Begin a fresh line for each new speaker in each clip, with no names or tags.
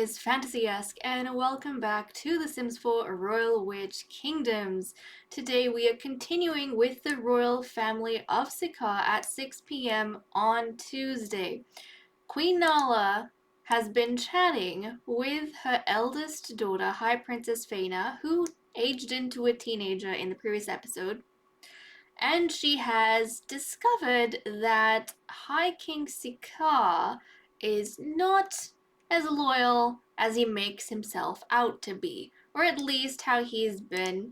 is Fantasy-esque, and welcome back to The Sims 4 Royal Witch Kingdoms. Today we are continuing with the royal family of Sikar at 6 p.m. on Tuesday. Queen Nala has been chatting with her eldest daughter, High Princess Fayna, who aged into a teenager in the previous episode. And she has discovered that High King Sikar is not as loyal as he makes himself out to be, or at least how he's been,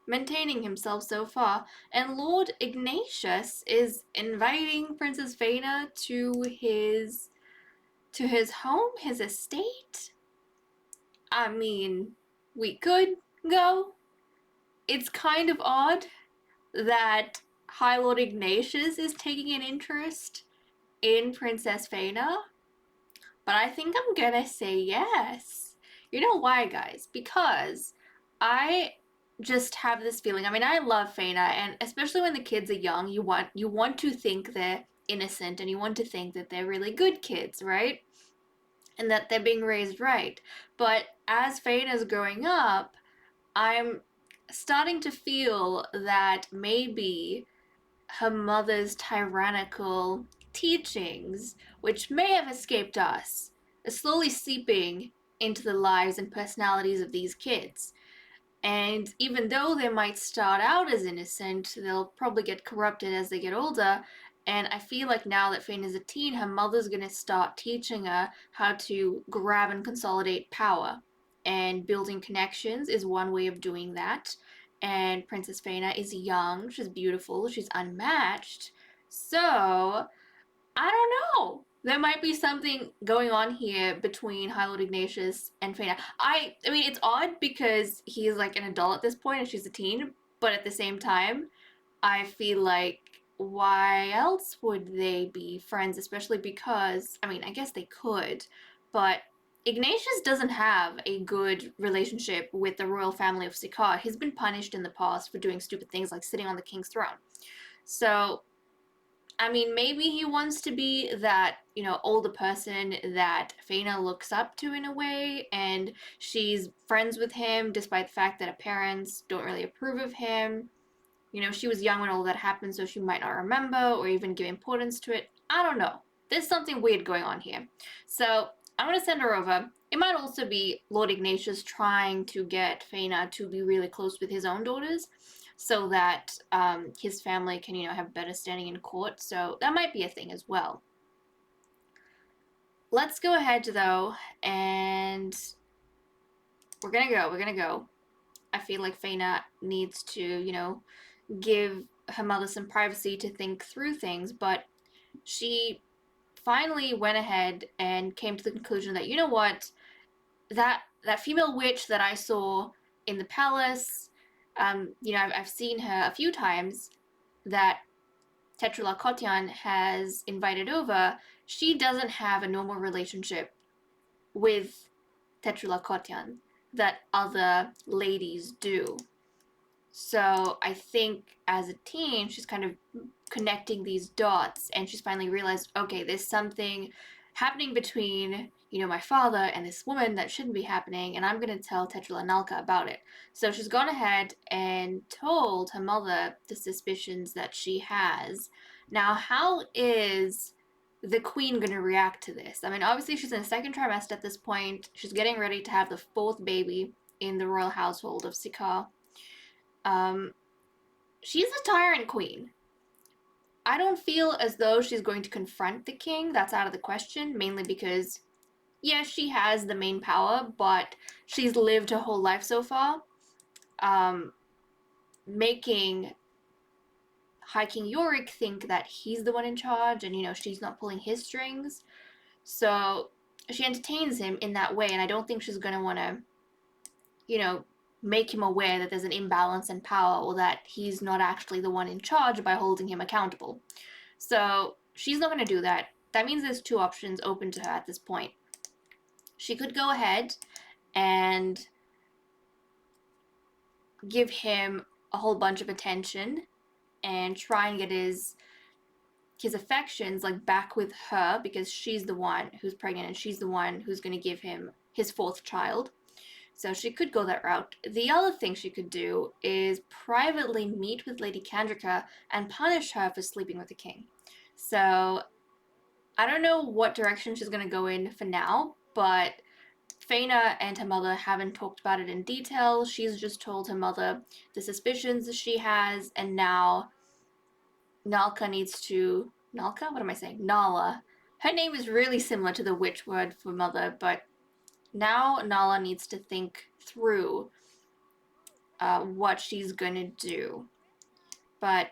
maintaining himself so far. And Lord Ignatius is inviting Princess Fayna to his home, his estate. I mean, we could go. It's kind of odd that High Lord Ignatius is taking an interest in Princess Fayna, but I think I'm gonna say yes. You know why, guys? Because I just have this feeling. I mean, I love Fayna, and especially when the kids are young, you want to think they're innocent, and you want to think that they're really good kids, right? And that they're being raised right. But as Fayna's growing up, I'm starting to feel that maybe her mother's tyrannical teachings, which may have escaped us, are slowly seeping into the lives and personalities of these kids. And even though they might start out as innocent, they'll probably get corrupted as they get older. And I feel like now that Fayne is a teen, her mother's gonna start teaching her how to grab and consolidate power. And building connections is one way of doing that. And Princess Fayna is young, she's beautiful, she's unmatched. So, I don't know. There might be something going on here between High Lord Ignatius and Fayna. I mean, it's odd because he's like an adult at this point and she's a teen, but at the same time, I feel like why else would they be friends? Especially because, I mean, I guess they could, but Ignatius doesn't have a good relationship with the royal family of Sikar. He's been punished in the past for doing stupid things like sitting on the king's throne. So, I mean, maybe he wants to be that, older person that Fayna looks up to in a way, and she's friends with him despite the fact that her parents don't really approve of him. She was young when all that happened, so she might not remember or even give importance to it. I don't know. There's something weird going on here. So I'm going to send her over. It might also be Lord Ignatius trying to get Fayna to be really close with his own daughters so that his family can, have better standing in court. So that might be a thing as well. Let's go ahead, though, and we're going to go. I feel like Fayna needs to, give her mother some privacy to think through things, but she finally went ahead and came to the conclusion that, you know what, that female witch that I saw in the palace, I've seen her a few times, that tetrular has invited over. She doesn't have a normal relationship with tetrular that other ladies do. So I think as a teen, she's kind of connecting these dots, and she's finally realized, okay, there's something happening between, my father and this woman that shouldn't be happening, and I'm going to tell tetrular nalka about it. So she's gone ahead and told her mother the suspicions that she has. Now, how is the queen going to react to this? I mean, obviously she's in the second trimester at this point. She's getting ready to have the fourth baby in the royal household of Sikar. She's a tyrant queen. I don't feel as though she's going to confront the king. That's out of the question, mainly because, yes, she has the main power, but she's lived her whole life so far, making High King Yorick think that he's the one in charge, and, she's not pulling his strings. So she entertains him in that way, and I don't think she's going to want to, make him aware that there's an imbalance in power or that he's not actually the one in charge by holding him accountable. So she's not going to do that. That means there's two options open to her at this point. She could go ahead and give him a whole bunch of attention and try and get his his affections like back with her, because she's the one who's pregnant and she's the one who's going to give him his 4th child. So she could go that route. The other thing she could do is privately meet with Lady Kandrika and punish her for sleeping with the king. So I don't know what direction she's going to go in for now, but Fayna and her mother haven't talked about it in detail. She's just told her mother the suspicions she has, and now Nalka needs to... Nalka? What am I saying? Nala. Her name is really similar to the witch word for mother, but now Nala needs to think through what she's gonna do. But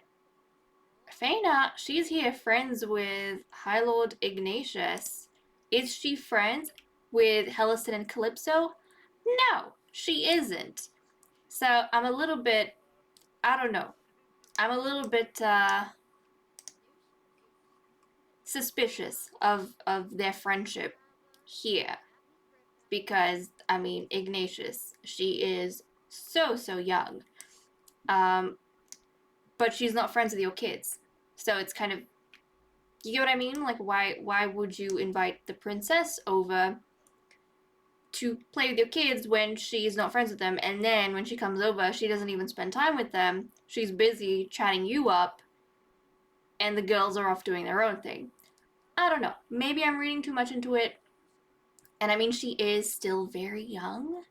Fayna, she's here friends with High Lord Ignatius. Is she friends with Helison and Calypso? No, she isn't. So I'm a little bit, I don't know. I'm a little bit suspicious of their friendship here. Because, I mean, Ignatius, she is so young. But she's not friends with your kids. So it's kind of, you get what I mean? Like, why would you invite the princess over to play with your kids when she's not friends with them? And then when she comes over, she doesn't even spend time with them. She's busy chatting you up, and the girls are off doing their own thing. I don't know. Maybe I'm reading too much into it. And I mean, she is still very young.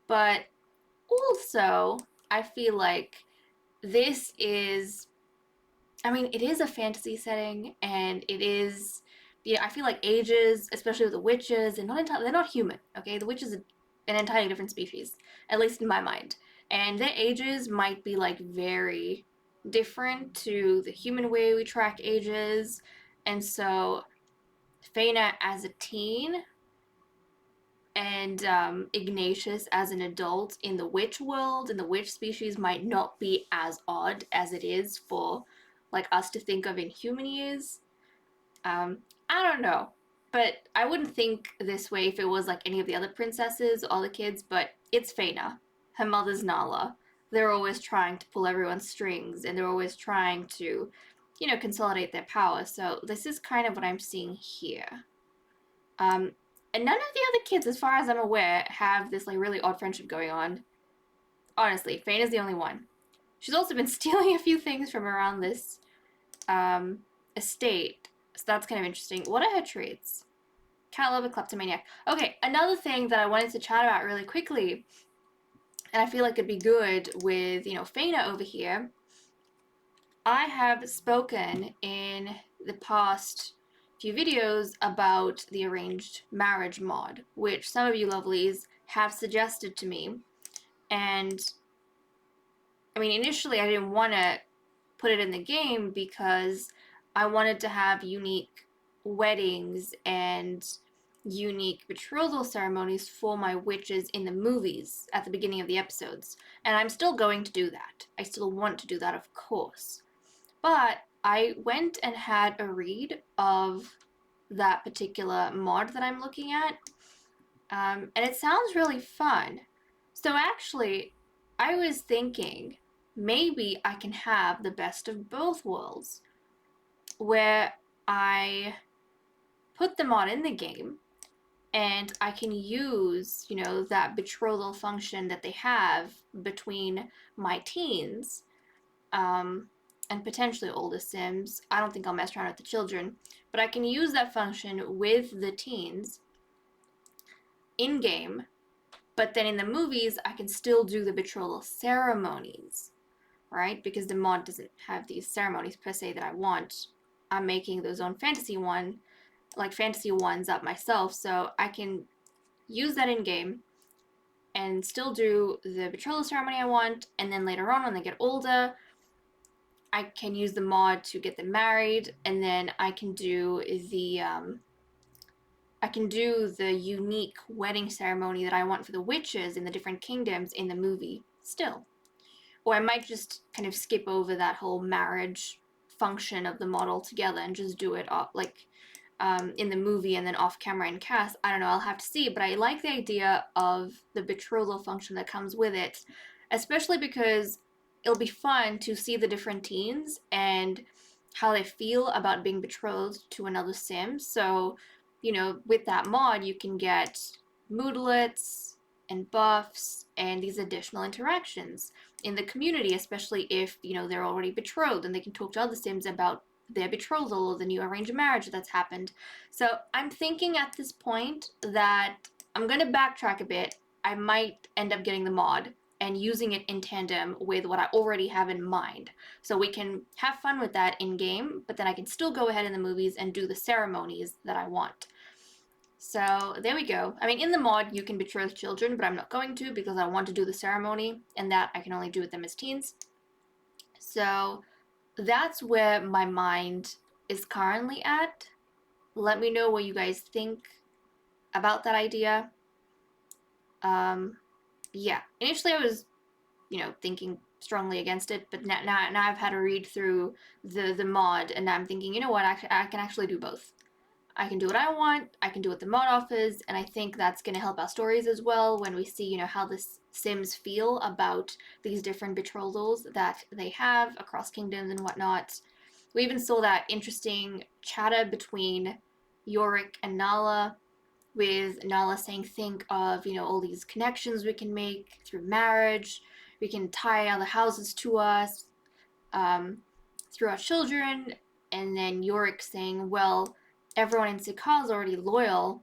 But also, I feel like this is... I mean, it is a fantasy setting, and it is... I feel like ages, especially with the witches, they're not human, okay? The witch is an entirely different species, at least in my mind. And their ages might be, like, very different to the human way we track ages. And so, Fayna as a teen and Ignatius as an adult in the witch world, in the witch species, might not be as odd as it is for, like, us to think of in human years. I don't know, but I wouldn't think this way if it was like any of the other princesses or the kids, but it's Fayna. Her mother's Nala. They're always trying to pull everyone's strings, and they're always trying to, consolidate their power. So this is kind of what I'm seeing here. And none of the other kids, as far as I'm aware, have this like really odd friendship going on. Honestly, Fayna's the only one. She's also been stealing a few things from around this estate, so that's kind of interesting. What are her traits? Cat lover, kleptomaniac. Okay, another thing that I wanted to chat about really quickly, and I feel like it'd be good with, Fayna over here. I have spoken in the past few videos about the arranged marriage mod, which some of you lovelies have suggested to me. And I mean, initially I didn't want to put it in the game because I wanted to have unique weddings and unique betrothal ceremonies for my witches in the movies at the beginning of the episodes. And I'm still going to do that. I still want to do that, of course. But I went and had a read of that particular mod that I'm looking at, and it sounds really fun. So actually, I was thinking maybe I can have the best of both worlds, where I put the mod in the game, and I can use, that betrothal function that they have between my teens, and potentially older Sims. I don't think I'll mess around with the children, but I can use that function with the teens in-game, but then in the movies, I can still do the betrothal ceremonies, right? Because the mod doesn't have these ceremonies per se that I want. I'm making those own fantasy ones up myself, so I can use that in-game and still do the betrothal ceremony I want, and then later on when they get older, I can use the mod to get them married, and then I can do the unique wedding ceremony that I want for the witches in the different kingdoms in the movie still. Or I might just kind of skip over that whole marriage function of the mod altogether and just do it in the movie and then off camera in cast. I don't know, I'll have to see, but I like the idea of the betrothal function that comes with it, especially because it'll be fun to see the different teens and how they feel about being betrothed to another sim. So, with that mod, you can get moodlets and buffs and these additional interactions in the community, especially if, they're already betrothed and they can talk to other sims about their betrothal or the new arranged marriage that's happened. So I'm thinking at this point that I'm going to backtrack a bit. I might end up getting the mod and using it in tandem with what I already have in mind. So we can have fun with that in game, but then I can still go ahead in the movies and do the ceremonies that I want. So there we go. I mean, in the mod, you can betroth children, but I'm not going to because I want to do the ceremony, and that I can only do with them as teens. So that's where my mind is currently at. Let me know what you guys think about that idea. Yeah, initially I was, thinking strongly against it, but now I've had to read through the mod, and I'm thinking, you know what, I can actually do both. I can do what I want, I can do what the mod offers, and I think that's going to help our stories as well when we see, how the Sims feel about these different betrothals that they have across kingdoms and whatnot. We even saw that interesting chatter between Yorick and Nala, with Nala saying, think of, all these connections we can make through marriage. We can tie other houses to us through our children. And then Yorick saying, well, everyone in Sikar is already loyal.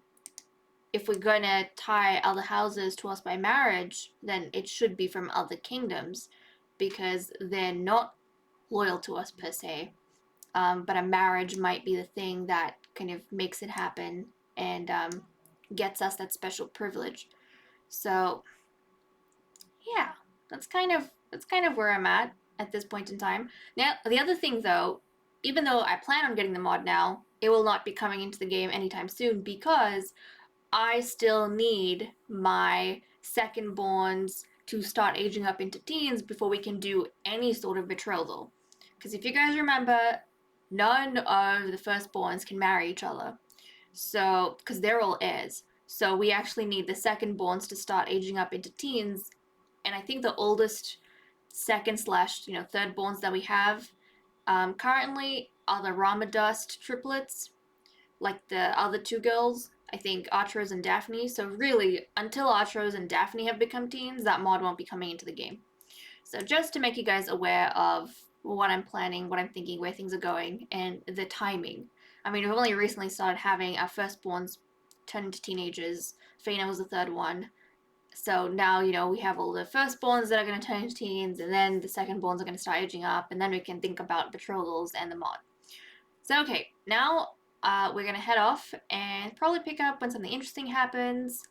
If we're going to tie other houses to us by marriage, then it should be from other kingdoms because they're not loyal to us per se. But a marriage might be the thing that kind of makes it happen and gets us that special privilege. So yeah, that's kind of where I'm at this point in time. Now the other thing though, even though I plan on getting the mod now, it will not be coming into the game anytime soon because I still need my second borns to start aging up into teens before we can do any sort of betrothal. Because if you guys remember, none of the firstborns can marry each other. So, because they're all heirs. So we actually need the secondborns to start aging up into teens. And I think the oldest second slash, thirdborns that we have currently are the Ramadust triplets, like the other two girls. I think Atros and Daphne. So really, until Atros and Daphne have become teens, that mod won't be coming into the game. So just to make you guys aware of what I'm planning, what I'm thinking, where things are going, and the timing. I mean, we've only recently started having our firstborns turn into teenagers. Fayna was the third one. So now, we have all the firstborns that are going to turn into teens, and then the secondborns are going to start aging up, and then we can think about betrothals and the mod. So, okay, now we're going to head off and probably pick up when something interesting happens,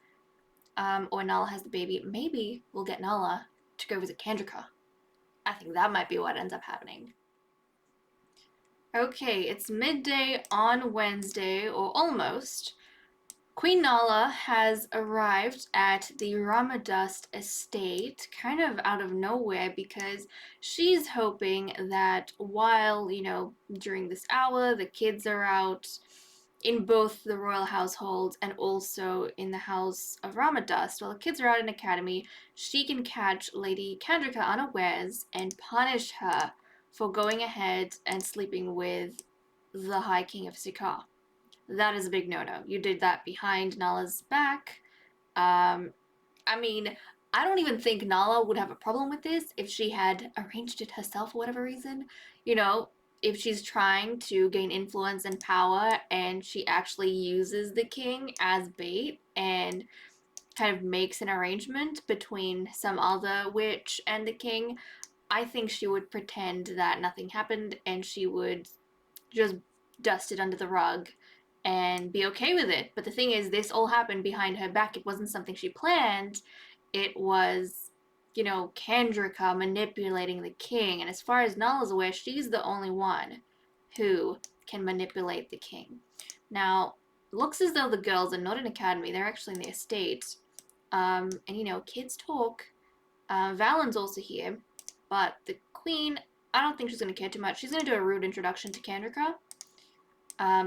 or Nala has the baby. Maybe we'll get Nala to go visit Kandrika. I think that might be what ends up happening. Okay, it's midday on Wednesday, or almost. Queen Nala has arrived at the Ramadust estate kind of out of nowhere because she's hoping that while, during this hour, the kids are out in both the royal household and also in the house of Ramadust. While the kids are out in academy, she can catch Lady Kandrika unawares and punish her for going ahead and sleeping with the High King of Sikar. That is a big no-no. You did that behind Nala's back. I mean, I don't even think Nala would have a problem with this if she had arranged it herself for whatever reason. If she's trying to gain influence and power and she actually uses the king as bait and kind of makes an arrangement between some other witch and the king, I think she would pretend that nothing happened and she would just dust it under the rug and be okay with it. But the thing is, this all happened behind her back. It wasn't something she planned. It was, Kandrika manipulating the king. And as far as Nala's aware, she's the only one who can manipulate the king. Now, looks as though the girls are not in academy. They're actually in the estate. And, kids talk. Valen's also here. But the queen, I don't think she's going to care too much. She's going to do a rude introduction to Kandrika.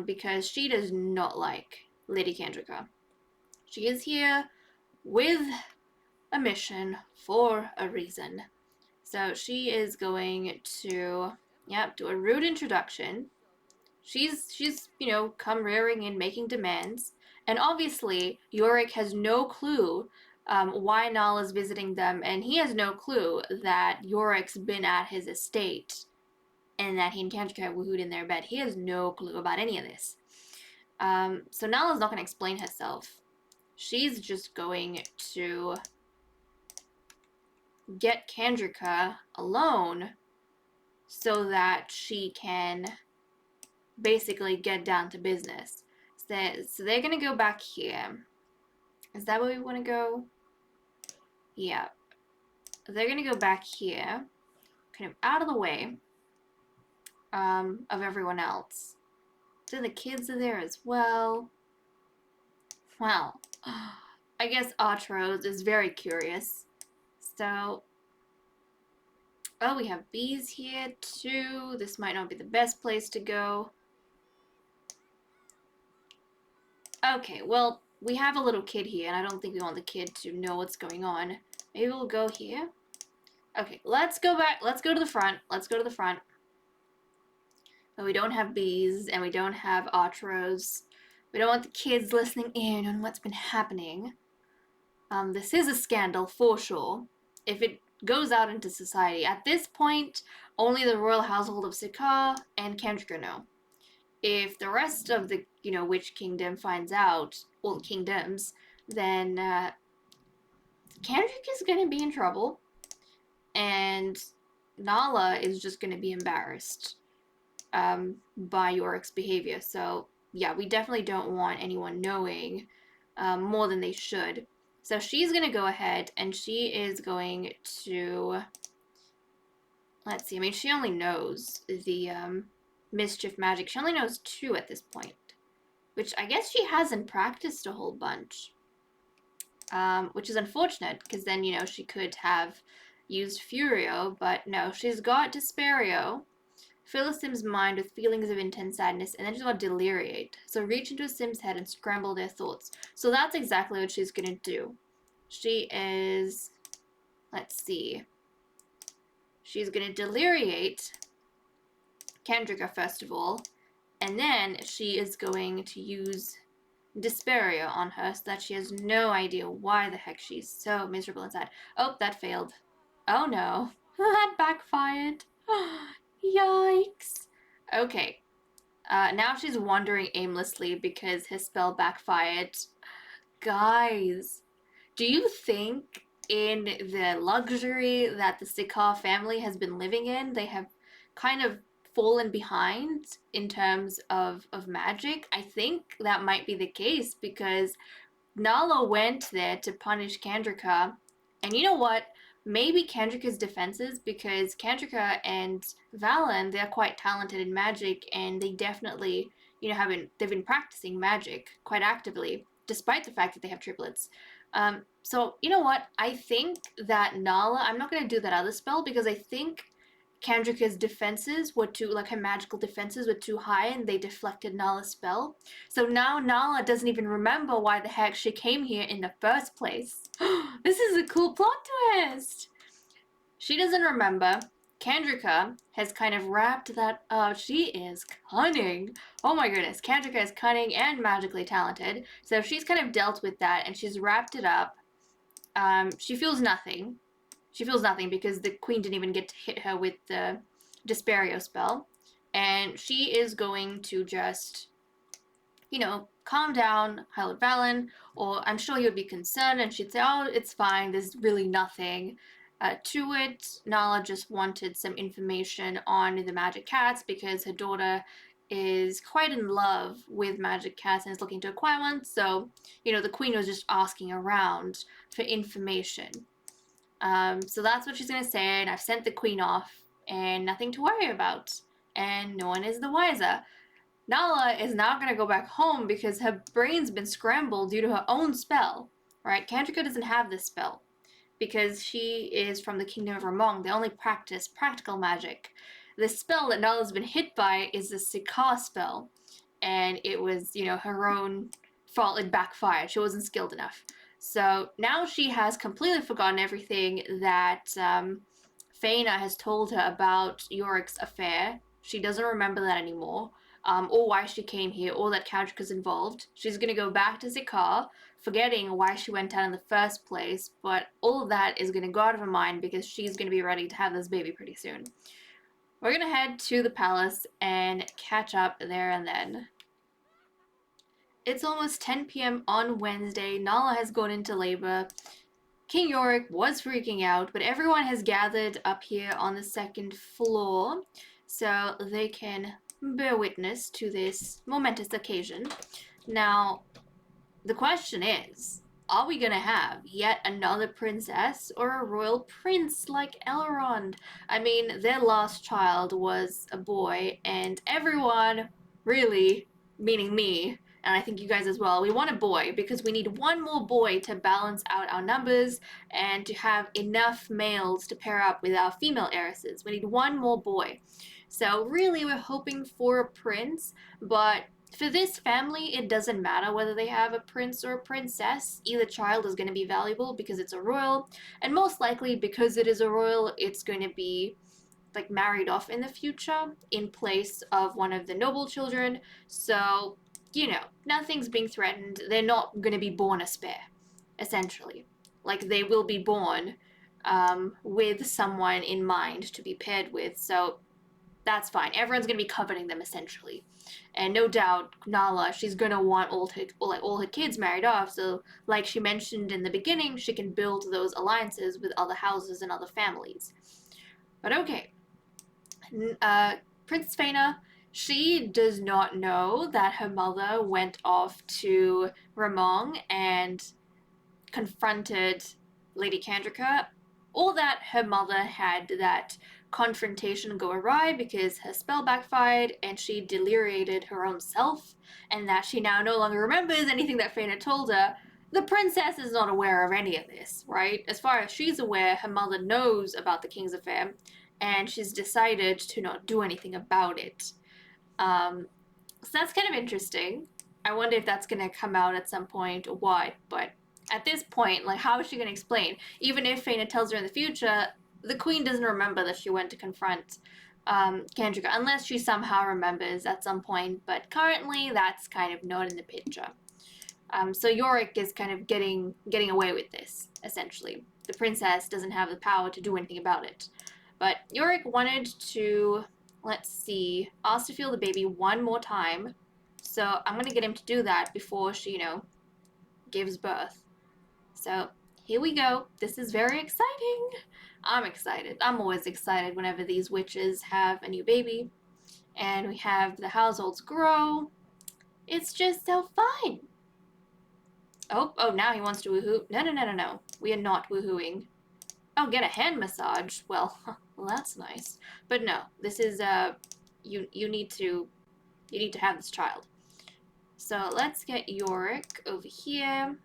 Because she does not like Lady Kandrika. She is here with a mission for a reason. So she is going to Yep, do a rude introduction. She's come rearing in, making demands. And obviously, Yorick has no clue why Nala's visiting them, and he has no clue that Yorick's been at his estate and that he and Kendrick have woohooed in their bed. He has no clue about any of this. So Nala's not going to explain herself. She's just going to get Kendrika alone so that she can basically get down to business. So they're going to go back here. Is that where we want to go? Yeah. They're going to go back here, kind of out of the way of everyone else. So the kids are there as well. Well, I guess Atros is very curious. So, oh, we have bees here too. This might not be the best place to go. Okay, well, we have a little kid here, and I don't think we want the kid to know what's going on. Maybe we'll go here. Okay, let's go back. Let's go to the front. Let's go to the front. But we don't have bees, and we don't have Atros. We don't want the kids listening in on what's been happening. This is a scandal for sure. If it goes out into society, at this point, only the royal household of Sikaar and Kendrika know. If the rest of the, witch kingdom finds out, well, kingdoms, then Kendrick is going to be in trouble, and Nala is just going to be embarrassed by Yorick's behavior. So, yeah, we definitely don't want anyone knowing more than they should. So she's going to go ahead, and she is going to, let's see, I mean, she only knows the mischief magic. She only knows 2 at this point, which I guess she hasn't practiced a whole bunch, which is unfortunate, because then, she could have used Furio, but no, she's got Desperio, fill a Sim's mind with feelings of intense sadness, and then she's got Deliriate. So reach into a Sim's head and scramble their thoughts. So that's exactly what she's going to do. She is, let's see, she's going to Deliriate Kendrika first of all, and then she is going to use Desperio on her so that she has no idea why the heck she's so miserable inside. Oh, that failed. Oh no, that backfired. Yikes. Okay, now she's wandering aimlessly because his spell backfired. Guys, do you think in the luxury that the Sikaar family has been living in, they have kind of fallen behind in terms of magic? I think that might be the case because Nala went there to punish Kendrika, and you know what? Maybe Kendrika's defenses, because Kendrika and Valen, they're quite talented in magic, and they definitely, they've been practicing magic quite actively, despite the fact that they have triplets. So, you know what? I think that Nala, I'm not going to do that other spell because I think Kendrika's defenses were too, like her magical defenses were too high and they deflected Nala's spell. So now Nala doesn't even remember why the heck she came here in the first place. This is a cool plot twist! She doesn't remember. Kendrika has kind of wrapped that up. She is cunning. Oh my goodness. Kendrika is cunning and magically talented. So she's kind of dealt with that and she's wrapped it up. She feels nothing. She feels nothing because the queen didn't even get to hit her with the Desperio spell. And she is going to just, calm down Hylot Valen, or I'm sure he would be concerned and she'd say, oh, it's fine, there's really nothing to it. Nala just wanted some information on the magic cats because her daughter is quite in love with magic cats and is looking to acquire one. So, the queen was just asking around for information. So that's what she's going to say, and I've sent the queen off, and nothing to worry about, and no one is the wiser. Nala is now going to go back home because her brain's been scrambled due to her own spell, right? Kendrika doesn't have this spell because she is from the kingdom of Ramong. They only practice practical magic. The spell that Nala's been hit by is the Sikaar spell, and it was, her own fault. It backfired. She wasn't skilled enough. So now she has completely forgotten everything that Fayna has told her about Yorick's affair. She doesn't remember that anymore, or why she came here, or that Kendrika's involved. She's gonna go back to Zikar, forgetting why she went out in the first place, but all of that is gonna go out of her mind because she's gonna be ready to have this baby pretty soon. We're gonna head to the palace and catch up there and then. It's almost 10 p.m. on Wednesday. Nala has gone into labor. King Yorick was freaking out, but everyone has gathered up here on the second floor so they can bear witness to this momentous occasion. Now, the question is, are we gonna have yet another princess or a royal prince like Elrond? I mean, their last child was a boy, and everyone, really, meaning me, and I think you guys as well, we want a boy because we need one more boy to balance out our numbers and to have enough males to pair up with our female heiresses. We need one more boy. So really, we're hoping for a prince, but for this family, it doesn't matter whether they have a prince or a princess. Either child is going to be valuable because it's a royal, and most likely because it is a royal, it's going to be like married off in the future in place of one of the noble children. So, you know, nothing's being threatened. They're not going to be born a spare, essentially. Like, they will be born with someone in mind to be paired with. So that's fine. Everyone's going to be coveting them, essentially. And no doubt, Nala, she's going to want all her kids married off. So, like she mentioned in the beginning, she can build those alliances with other houses and other families. But okay. Princess Fayna, she does not know that her mother went off to Ramong and confronted Lady Kendrika, or that her mother had that confrontation go awry because her spell backfired and she deliriated her own self, and that she now no longer remembers anything that Fayna told her. The princess is not aware of any of this, right? As far as she's aware, her mother knows about the king's affair, and she's decided to not do anything about it. So that's kind of interesting. I wonder if that's going to come out at some point or what, but at this point, like, how is she going to explain? Even if Fayna tells her in the future, the queen doesn't remember that she went to confront Kendrika, unless she somehow remembers at some point, but currently that's kind of not in the picture. So Yorick is kind of getting away with this, essentially. The princess doesn't have the power to do anything about it. But Yorick wanted to, let's see, ask to feel the baby one more time. So I'm going to get him to do that before she, gives birth. So here we go. This is very exciting. I'm excited. I'm always excited whenever these witches have a new baby. And we have the households grow. It's just so fun. Oh, now he wants to woohoo. No. We are not woohooing. Oh, get a hand massage. Well, that's nice. But no, this is, you need to have this child. So let's get Yorick over here.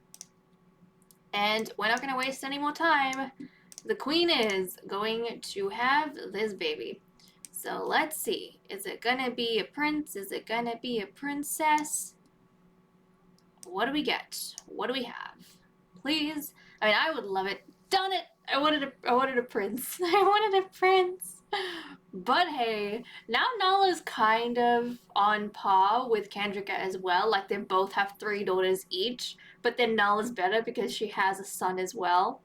And we're not going to waste any more time. The queen is going to have this baby. So let's see. Is it going to be a prince? Is it going to be a princess? What do we get? What do we have? Please. I mean, I would love it. Done it. I wanted a prince. I wanted a prince. But hey, now Nala's kind of on par with Kendrika as well. Like, they both have 3 daughters each. But then Nala's better because she has a son as well.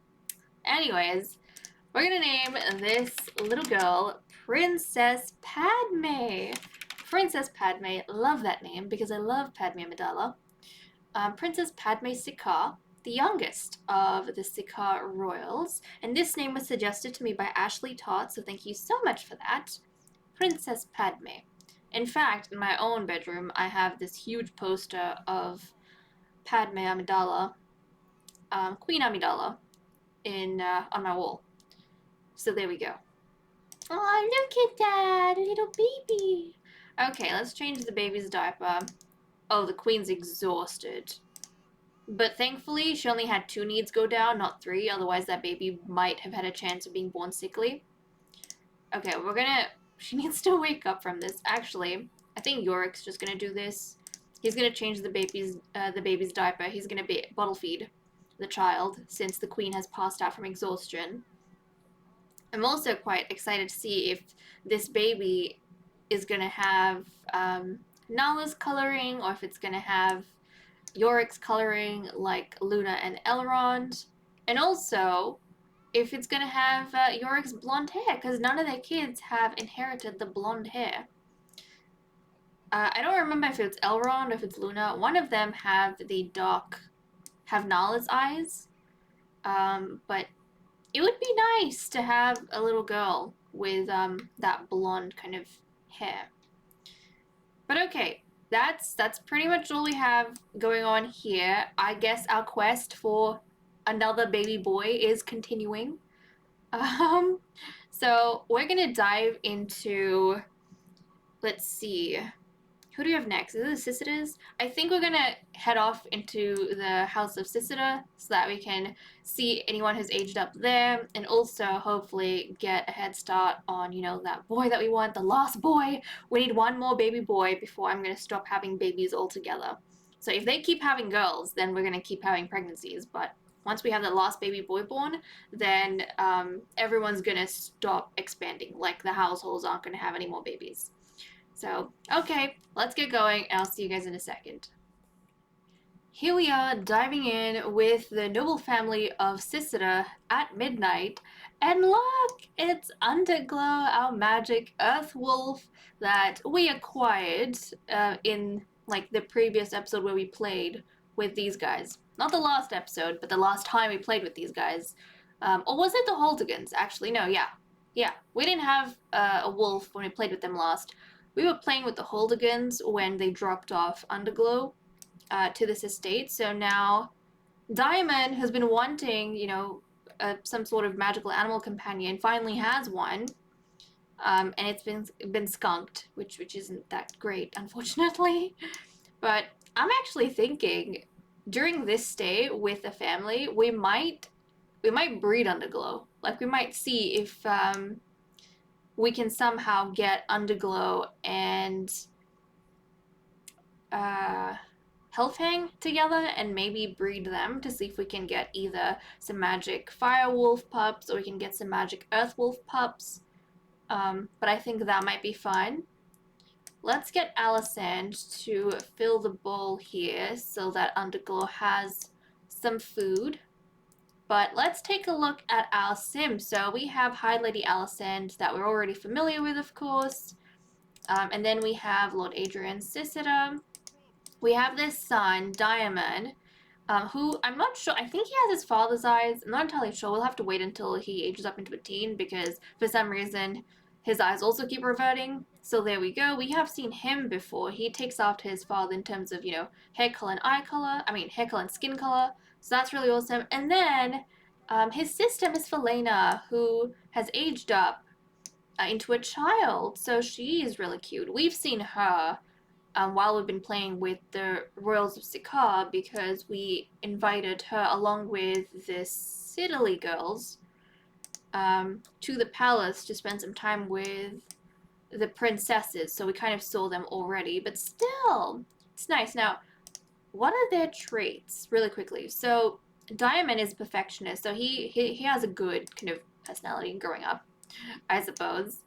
Anyways, we're gonna name this little girl Princess Padme. Princess Padme. Love that name because I love Padme Amidala. Princess Padme Sikar, the youngest of the Sikar royals, and this name was suggested to me by Ashley Todd, so thank you so much for that. Princess Padme. In fact, in my own bedroom, I have this huge poster of Padme Amidala, Queen Amidala, on my wall. So there we go. Oh, look at that, a little baby. Okay, let's change the baby's diaper. Oh, the queen's exhausted. But thankfully, she only had 2 needs go down, not 3. Otherwise, that baby might have had a chance of being born sickly. Okay, she needs to wake up from this. Actually, I think Yorick's just gonna do this. He's gonna change the baby's diaper. He's gonna bottle feed the child since the queen has passed out from exhaustion. I'm also quite excited to see if this baby is gonna have Nala's coloring, or if it's gonna have Yorick's coloring like Luna and Elrond, and also if it's gonna have Yorick's blonde hair, because none of their kids have inherited the blonde hair. I don't remember if it's Elrond or if it's Luna. One of them have Nala's eyes, but it would be nice to have a little girl with that blonde kind of hair. But okay, that's pretty much all we have going on here. I guess our quest for another baby boy is continuing. Um, so we're gonna dive into, let's see, who do we have next? Is it Sisita's? I think we're gonna head off into the house of Sisita so that we can see anyone who's aged up there, and also hopefully get a head start on, that boy that we want, the last boy. We need one more baby boy before I'm gonna stop having babies altogether. So if they keep having girls, then we're gonna keep having pregnancies, but once we have the last baby boy born, then everyone's gonna stop expanding. Like, the households aren't gonna have any more babies. So, okay, let's get going, and I'll see you guys in a second. Here we are, diving in with the noble family of Sisita at midnight, and look, it's Underglow, our magic earth wolf that we acquired in, like, the previous episode where we played with these guys. Not the last episode, but the last time we played with these guys. Or was it the Holdigans? Actually, no, yeah. Yeah, we didn't have a wolf when we played with them last. We were playing with the Holdigans when they dropped off Underglow to this estate. So now Diamond has been wanting, some sort of magical animal companion. Finally has one, and it's been skunked, which isn't that great, unfortunately. But I'm actually thinking during this stay with the family, we might breed Underglow. Like, we might see if we can somehow get Underglow and Hellfang together and maybe breed them to see if we can get either some magic fire wolf pups or we can get some magic earth wolf pups. But I think that might be fun. Let's get Alicent to fill the bowl here so that Underglow has some food. But let's take a look at our sim. So we have High Lady Alicent that we're already familiar with, of course. And then we have Lord Adrian Sisita. We have this son, Diamond, who I'm not sure. I think he has his father's eyes. I'm not entirely sure. We'll have to wait until he ages up into a teen because for some reason his eyes also keep reverting. So there we go. We have seen him before. He takes after his father in terms of, hair color and eye color. I mean, hair color and skin color. So that's really awesome. And then his sister, Miss Fayna, who has aged up into a child. So she's really cute. We've seen her while we've been playing with the Royals of Sikaar because we invited her along with the Siddeley girls to the palace to spend some time with the princesses. So we kind of saw them already, but still, it's nice. Now, what are their traits, really quickly? So Diamond is a perfectionist, so he has a good kind of personality growing up, I suppose.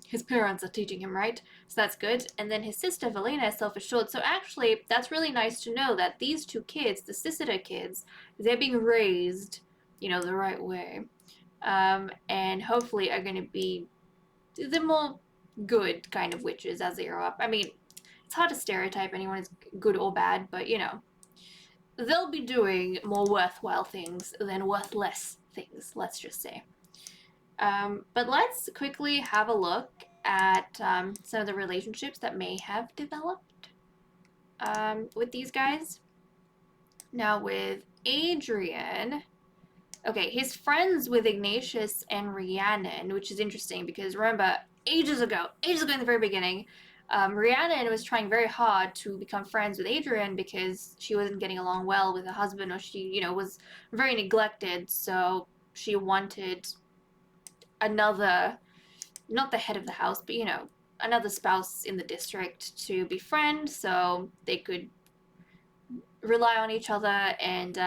His parents are teaching him right, so that's good. And then his sister Fayna is self-assured. So actually, that's really nice to know that these two kids, the Sisita kids, they're being raised, the right way, and hopefully are going to be the more good kind of witches as they grow up. I mean, it's hard to stereotype anyone as good or bad, but they'll be doing more worthwhile things than worthless things. Let's just say. But let's quickly have a look at some of the relationships that may have developed with these guys. Now, with Adrian, okay, he's friends with Ignatius and Rhiannon, which is interesting because remember, ages ago in the very beginning, Rhiannon was trying very hard to become friends with Adrian because she wasn't getting along well with her husband, or she, was very neglected, so she wanted another, not the head of the house, but another spouse in the district to befriend so they could rely on each other and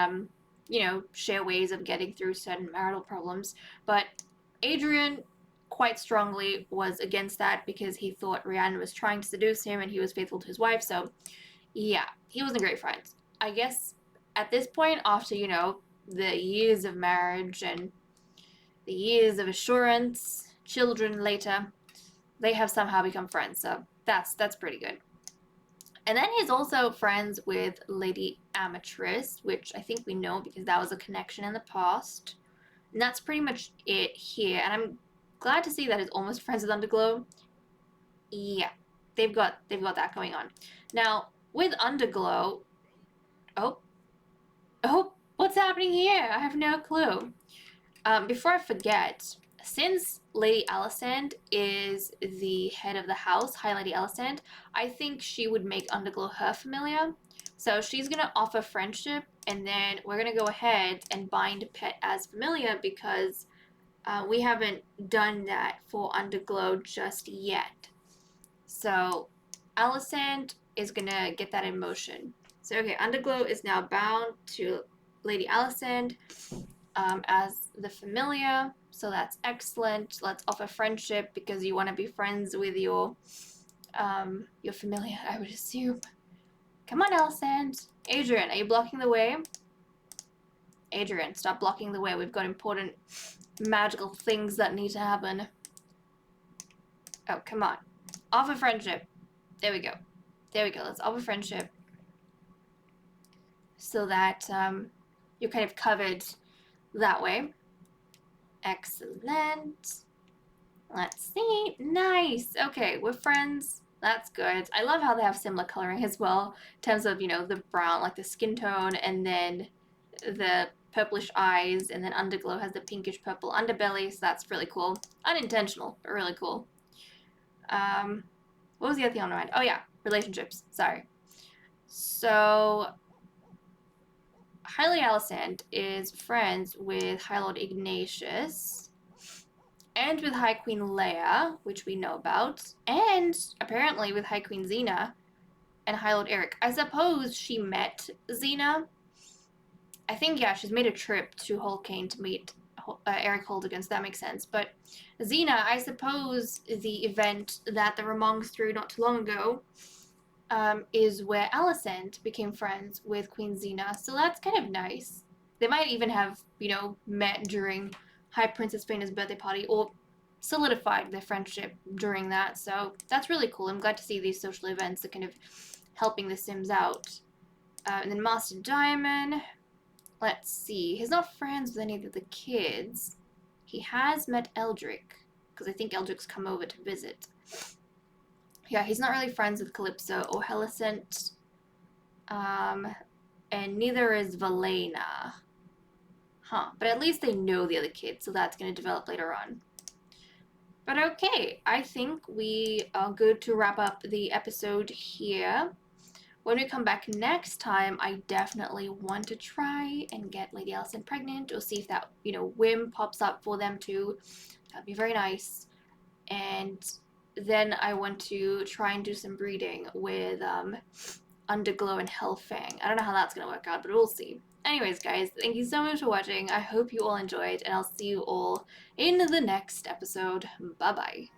share ways of getting through certain marital problems. But Adrian quite strongly was against that because he thought Rhiannon was trying to seduce him and he was faithful to his wife, so yeah, he wasn't a great friend. I guess at this point, after, the years of marriage and the years of assurance, children later, they have somehow become friends, so that's pretty good. And then he's also friends with Lady Amatress, which I think we know because that was a connection in the past. And that's pretty much it here. And I'm glad to see that he's almost friends with Underglow. Yeah, they've got that going on. Now, with Underglow, oh, what's happening here? I have no clue. Before I forget, since Lady Alicent is the head of the house, High Lady Alicent, I think she would make Underglow her familiar. So she's gonna offer friendship, and then we're gonna go ahead and bind Pet as familiar because we haven't done that for Underglow just yet. So Alicent is gonna get that in motion. So okay, Underglow is now bound to Lady Alicent as the familiar, so that's excellent. Let's offer friendship because you want to be friends with your familiar, I would assume. Come on, Alicent. Adrian, are you blocking the way? Adrian, stop blocking the way. We've got important magical things that need to happen. Oh, come on. Offer friendship. There we go. There we go. Let's offer friendship so that you're kind of covered that way. Excellent. Let's see. Nice. Okay, we're friends. That's good. I love how they have similar coloring as well in terms of, the brown, like the skin tone, and then the purplish eyes, and then Underglow has the pinkish purple underbelly, so that's really cool. Unintentional, but really cool. What was the other thing on my mind? Oh yeah, relationships. Sorry. So High Lord Alicent is friends with High Lord Ignatius and with High Queen Leia, which we know about, and apparently with High Queen Xena and High Lord Yorick. I suppose she met Xena. I think, yeah, she's made a trip to Holcane to meet Eric Holdigans, so that makes sense. But Xena, I suppose the event that the Ramongs threw not too long ago is where Alicent became friends with Queen Xena, so that's kind of nice. They might even have, met during High Princess Fayna's birthday party, or solidified their friendship during that, so that's really cool. I'm glad to see these social events that kind of helping the Sims out. And then Master Diamond, let's see, he's not friends with any of the kids. He has met Eldrick, because I think Eldrick's come over to visit. Yeah, he's not really friends with Calypso or Helicent. And neither is Valena. Huh, but at least they know the other kids, so that's going to develop later on. But okay, I think we are good to wrap up the episode here. When we come back next time, I definitely want to try and get Lady Alicent pregnant, or see if that, whim pops up for them too. That'd be very nice. And then I want to try and do some breeding with Underglow and Hellfang. I don't know how that's going to work out, but we'll see. Anyways, guys, thank you so much for watching. I hope you all enjoyed, and I'll see you all in the next episode. Bye-bye.